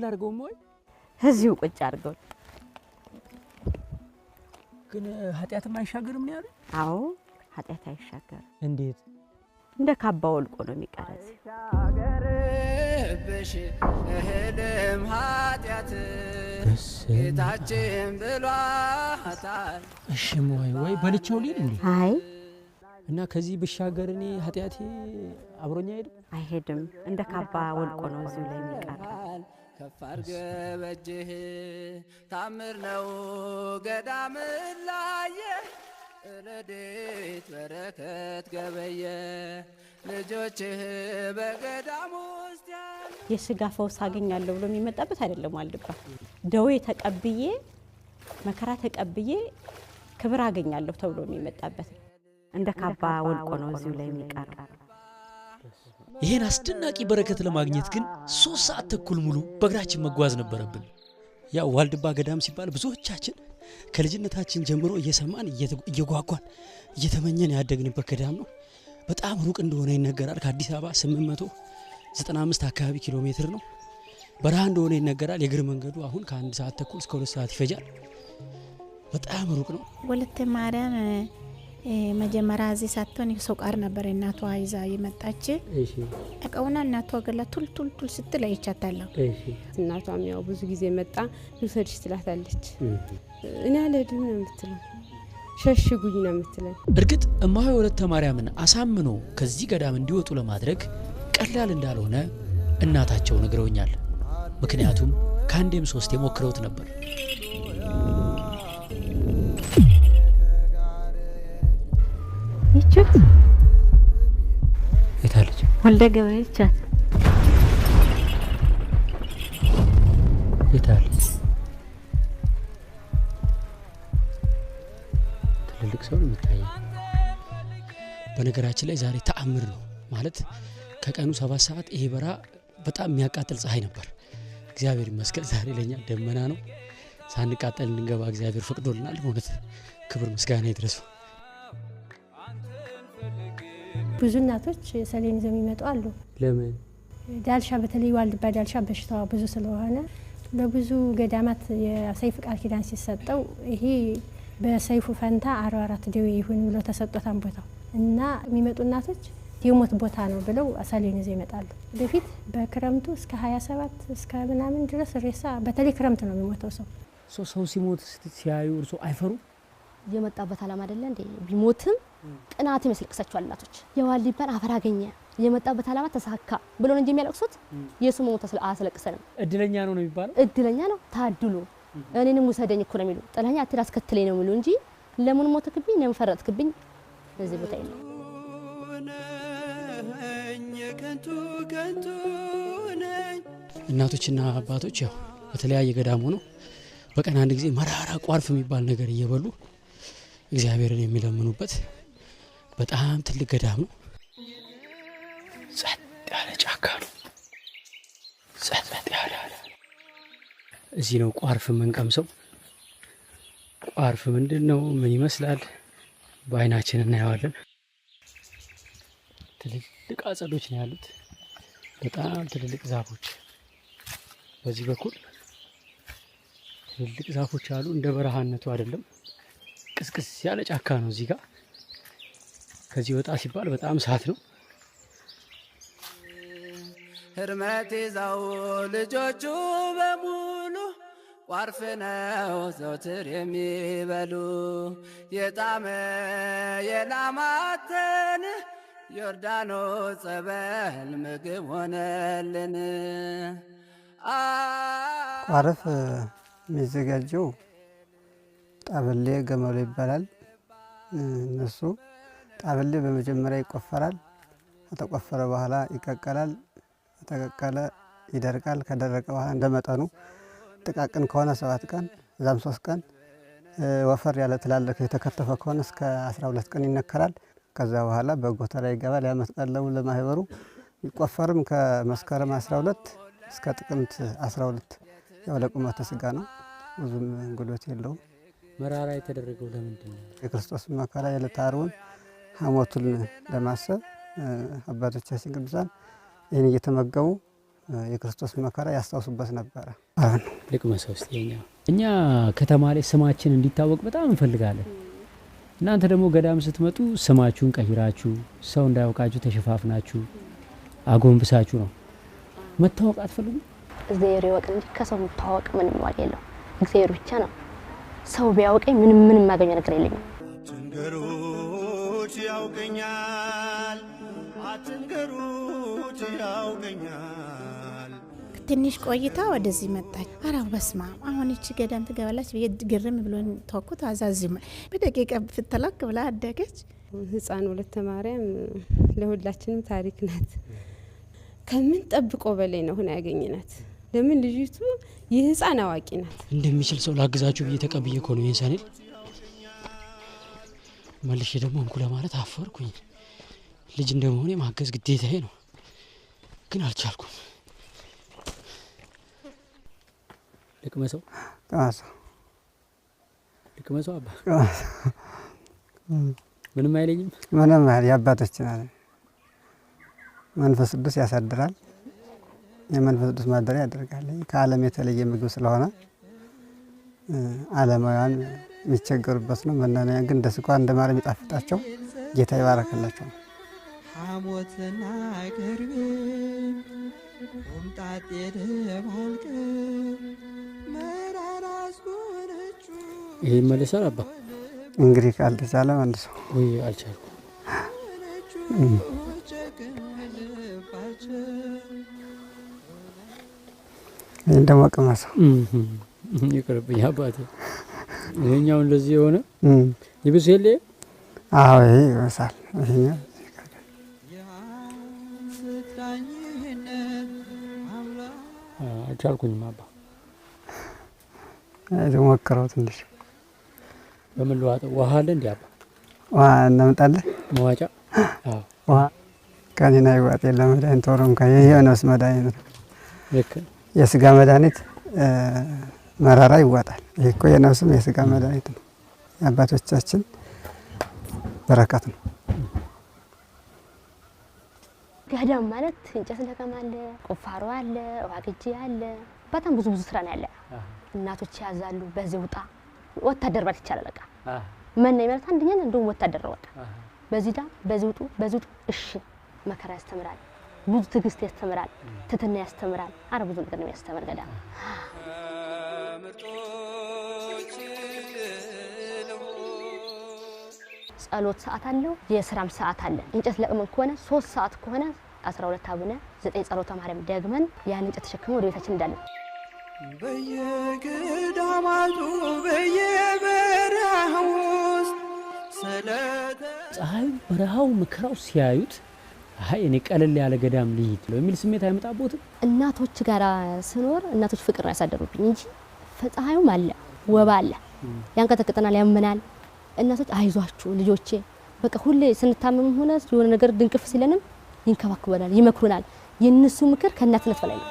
አድርገው ወይ እዚሁ ቁጭ አድርገው ግን ኃጢአትም አይሻገርም ነው ያሉ አዎ ኃጢአት አይሻገርም እንዴት እንደ ካባ ወልቆ ነው የሚቀረጽ ሻገርብሽ እህልም ኃጢአት ጌታችን ብሏታል እሺ ወይ በልቼው ሊል እንዴ አይ እና ከዚህ ብሻገር እኔ ኃጢአቴ አብሮኛ አይሄድም እንደ ካባ ወልቆ ነው እዚሁ ላይ የሚቀረጽ ከፋር ገበጅህ ታምር ነው ገዳም ላይ ረድኤት በረከት ገበየ ልጆችህ በገዳም ውስጥ የሥጋ ፈውስ አገኛለሁ ብሎ የሚመጣበት አይደለም ዋልድባ ደዌ ተቀብዬ መከራ ተቀብዬ ክብር አገኛለሁ ተብሎ የሚመጣበት እንደ ካባ ወልቆ ነው እዚሁ ላይ የሚቀረጽ ይሄን አስደናቂ በረከት ለማግኘት ግን 3 ሰዓት ተኩል ሙሉ በእግራችን መጓዝ ነበረብን ያው ዋልድባ ገዳም ሲባል ብዙዎቻችን ከልጅነታችን ጀምሮ እየሰማን እየጓጓን እየተመኘን ያደግንበት ገዳም ነው በጣም ሩቅ እንደሆነ ይነገራል ከአዲስ አበባ 895 አካባቢ ኪሎ ሜትር ነው በረሃ እንደሆነ ይነገራል የእግር መንገዱ አሁን ከ1 ሰዓት ተኩል እስከ 2 ሰዓት ይፈጃል በጣም ሩቅ ነው ወለተ ማርያም መጀመሪያ እዚህ ሳትሆን ሶቃር ነበር እናቷ ይዛ የመጣች እሺ አቀውና እናቷ ገላ ቱል ስትል አይቻታለሁ እሺ እናቷም ያው ብዙ ጊዜ መጣ ልውሰድሽ ትላታለች እኔ አልሄድም ነው የምትለው ሸሽጉኝ ነው የምትለው እርግጥ እማሆይ ወለተ ማርያምን አሳምኖ ከዚህ ገዳም እንዲወጡ ለማድረግ ቀላል እንዳልሆነ እናታቸው ነግረውኛል ምክንያቱም ከአንዴም 3 ሞክረውት ነበር ይችት የታለች ወልደ ገብርኤልቻት የታለች ትልልቅ ሰው ነው የምታየው በነገራችን ላይ ዛሬ ተአምር ነው ማለት ከቀኑ 7 ሰዓት ይሄ በራ በጣም የሚያቃጥል ፀሐይ ነበር እግዚአብሔር ይመስገን ዛሬ ለኛ ደመና ነው ሳንቃጠል እንገባ እግዚአብሔር ፈቅዶልናል ማለት ክብር ምስጋና ይድረሰው ብዙ እናቶች ሰሌን ይዘው የሚመጡ አሉ ለምን ዳልሻ በተለይ ዋልድባ ዳልሻ በሽታዋ ብዙ ስለሆነ ለብዙ ገዳማት የሰይፍ ቃል ኪዳን ሲሰጠው ይሄ በሰይፉ ፈንታ 44 ደዌ ይሁን ብሎ ተሰጥቷን ቦታው እና የሚመጡ እናቶች የሞት ቦታ ነው ብለው ሰሌን ይዘው ይመጣሉ በፊት በክረምቱ እስከ 27 እስከ ምናምን ድረስ ሬሳ በተለይ ክረምት ነው የሚሞተው ሰው ሲሞት ሲያዩ እርሶ አይፈሩ የመጣበት ዓላማ አይደለ እንዴ ቢሞትም ቅናት ይመስልክሳቸዋል እናቶች የዋልድባን አፈር አገኘ የመጣበት ዓላማ ተሳካ ብሎ እንጂ የሚያለቅሱት የሱ ሞት አስለቅሰንም እድለኛ ነው የሚባለው እድለኛ ነው ታድሉ እኔንም ወሰደኝ እኮ ነው የሚሉ ጥላኛ አትራስከትለኝ ነው የሚሉ እንጂ ለምን ሞተክብኝ ለምን ፈረጥክብኝ በዚህ ቦታ ይለው እናቶችና አባቶች ያው በተለያየ ገዳም ሆነው በቀን አንድ ጊዜ መራራ ቋርፍ የሚባል ነገር እየበሉ እግዚአብሔርን የሚለምኑበት በጣም ትልቅ ገዳም ነው ጸጥ ያለ ጫካ ነው ጸጥ ያለ እዚህ ነው ቋርፍ መንቀምሰው ቋርፍ ምንድነው ምን ይመስላል በአይናችን እናየዋለን ትልልቅ አጸዶች ነው ያሉት በጣም ትልልቅ ዛፎች በዚህ በኩል ትልልቅ ዛፎች አሉ እንደ በረሃነቱ አይደለም ቅስቅስ ያለ ጫካ ነው እዚህ ጋር ከዚህ ወጣ ሲባል በጣም ሳት ነው ህርመት ይዘው ልጆቹ በሙሉ ቋርፍ ነው ዘውትር የሚበሉ የጣመ የላማተን ዮርዳኖስ ጸበል ምግብ ሆነልን ቋርፍ የሚዘጋጀው ጣበሌ ገመሎ ይባላል እነሱ ጣበሌ በመጀመሪያ ይቆፈራል ከተቆፈረ በኋላ ይቀቀላል ተቀቀለ ይደርቃል ከደረቀ በኋላ እንደመጠኑ ጥቃቅን ከሆነ 7 ቀን እዛም 3 ቀን ወፈር ያለ ትላልቅ የተከተፈ ከሆነ እስከ 12 ቀን ይነከራል ከዛ በኋላ በጎተራ ይገባል ያ መስቀለው ለማህበሩ ይቆፈርም ከመስከረም 12 እስከ ጥቅምት 12 ያው ለቁመተ ስጋ ነው ብዙም ጉልበት የለውም መራራ የተደረገው ለምንድን ነው የክርስቶስ መከራ የለታሩን ሐሞቱን ለማሰብ አባቶቻችን ቅዱሳን ይህን እየተመገቡ የክርስቶስ መከራ ያስታውሱበት ነበረ። ልቅመሰው እስቲ እኛ ከተማ ላይ ስማችን እንዲታወቅ በጣም እንፈልጋለን። እናንተ ደግሞ ገዳም ስትመጡ ስማችሁን ቀይራችሁ ሰው እንዳያውቃችሁ ተሸፋፍናችሁ አጎንብሳችሁ ነው መታወቅ አትፈልጉም? እግዚአብሔር ይወቅ እንጂ ከሰው መታወቅ ምንም ዋጋ የለው። እግዚአብሔር ብቻ ነው። ሰው ቢያውቀኝ ምንም ማገኘው ነገር የለኝም። አትንገሩት ያውቀኛል፣ አትንገሩት ያውቀኛል። ትንሽ ቆይታ ወደዚህ መጣች። አራው በስማ አሁን እቺ ገዳም ትገባለች ግርም ብሎን ተወኩት አዛዝም በደቂቃ ፍትላክ ብላ አደገች። ህፃን ወለተ ማርያም ለሁላችንም ታሪክ ናት። ከምን ጠብቆ በላይ ነው ሆነ ያገኘናት። ለምን ልጅቱ የህፃን አዋቂ ናት። እንደሚችል ሰው ላግዛችሁ ብዬ ተቀብዬ እኮ ነው ይንሳኔል መልሼ ደግሞ እንኩ ለማለት አፈርኩኝ። ልጅ እንደመሆኔ ማገዝ ግዴታዬ ነው፣ ግን አልቻልኩም። ልቅመሰው አባ ምንም አይለኝም። ምንም አይል የአባቶችን አለ መንፈስ ቅዱስ ያሳድራል። የመንፈስ ቅዱስ ማደሪያ ያደርጋል። ከዓለም የተለየ ምግብ ስለሆነ ዓለማውያን የሚቸገሩበት ነው። መናንያን ግን እንደ ስኳር እንደ ማር የሚጣፍጣቸው ጌታ ይባረክላቸው። ሐሞትና ቅርቤን ሆምጣጤ ደባልቀ መራራስ ጎነቹ። ይሄ መልሰር አባ እንግዲህ ካልተቻለ መልሶ ወይ አልቻልኩም። ይሄን ደግሞ ቅመሰው ይቅርብኝ አባቴ። ይሄኛው እንደዚህ የሆነ ይብስ የለ? አዎ ይሄ ይበሳል። ይሄኛው አልቻልኩኝም አባ። ደግሞ ሞክረው ትንሽ። በምን ልዋጠው? ውሃ አለ እንዴ አባ? ውሃ እናምጣለን። መዋጫ? አዎ ውሃ ከኔና ይዋጥ የለም። መድኃኒት ወሮ እንኳን ይሄ ነውስ መድኃኒት ነው። ልክ የስጋ መድኃኒት መራራ ይዋጣል። ይሄ እኮ የነፍስም የስጋ መድኃኒት ነው። የአባቶቻችን በረከት ነው። ገዳም ማለት እንጨት ለቀማ አለ፣ ቁፋሮ አለ፣ ውሃ ግጂ አለ። በጣም ብዙ ስራ ነው ያለ። እናቶች ያዛሉ። በዚህ ውጣ ወታደር ማለት ይቻላል። በቃ ምን ነው ማለት አንደኛ እንደውም ወታደር ነው። በቃ በዚህ ዳ በዚህ ውጡ በዚህ ውጡ። እሺ መከራ ያስተምራል፣ ብዙ ትዕግስት ያስተምራል፣ ትትና ያስተምራል። አረ ብዙ ነገር ነው ያስተምር ገዳም። ጸሎት ሰዓት አለው፣ የስራም ሰዓት አለ። እንጨት ለቅመን ከሆነ 3 ሰዓት ከሆነ 12 አቡነ 9 ጸሎተ ማርያም ደግመን ያን እንጨት ተሸክመን ወደ ቤታችን እንዳለን። በየገዳማቱ በየበረሃው ውስጥ ፀሐዩ በረሃው መከራው ሲያዩት አይ እኔ ቀለል ያለ ገዳም ልሂድ የሚል ስሜት አይመጣቦትም? እናቶች ጋራ ስኖር እናቶች ፍቅር ያሳደሩብኝ እንጂ ፀሐዩም አለ ወባ አለ ያንቀጠቅጠናል ያመናል። እናቶች አይዟችሁ ልጆቼ በቃ ሁሌ ስንታመም ሆነ የሆነ ነገር ድንቅፍ ሲለንም ይንከባከቡናል፣ ይመክሩናል። የነሱ ምክር ከእናትነት በላይ ነው።